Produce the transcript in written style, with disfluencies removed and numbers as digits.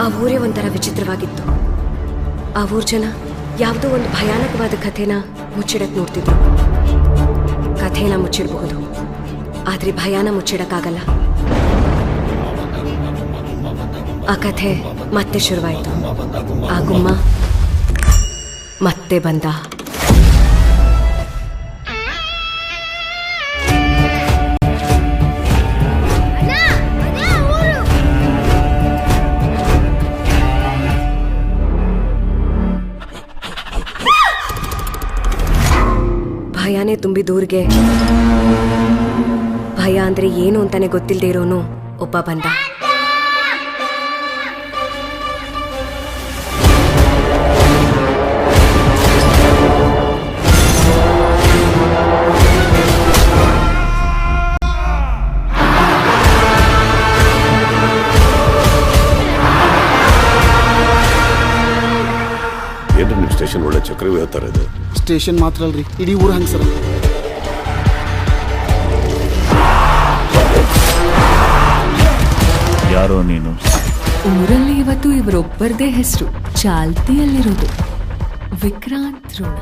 ಆ ಊರೇ ಒಂಥರ ವಿಚಿತ್ರವಾಗಿತ್ತು. ಆ ಊರ್ ಜನ ಯಾವುದೋ ಒಂದು ಭಯಾನಕವಾದ ಕಥೆನ ಮುಚ್ಚಿಡಕ್ ನೋಡ್ತಿದ್ರು. ಕಥೆನ ಮುಚ್ಚಿಡಬಹುದು, ಆದ್ರೆ ಭಯಾನ ಮುಚ್ಚಿಡಕ್ಕಾಗಲ್ಲ. ಆ ಕಥೆ ಮತ್ತೆ ಶುರುವಾಯಿತು. ಆ ಗುಮ್ಮ ಮತ್ತೆ ಬಂದ. ಭಯನೇ ತುಂಬಿದೂರ್ಗೆ ಭಯ ಅಂದ್ರೆ ಏನು ಅಂತಾನೆ ಗೊತ್ತಿಲ್ಲದೆ ಇರೋನು ಒಬ್ಬ ಬಂದ. ಏನ್ರಿ ನಿಮ್ಮ ಸ್ಟೇಷನ್ ಒಳ್ಳೆ ಚಕ್ರವ್ಯೂಹ ಥರ ಇದೆ. ಸ್ಟೇಷನ್ ಮಾತ್ರ ಅಲ್ರಿ, ಇಡೀ ಊರು ಹಂಗೆ ಸರ್. ಯಾರೋ ನೀನು? ಊರಲ್ಲಿ ಇವತ್ತು ಇವರೊಬ್ಬರದೇ ಹೆಸರು ಚಾಲ್ತಿಯಲ್ಲಿರೋದು, ವಿಕ್ರಾಂತ್ ರೋಣ.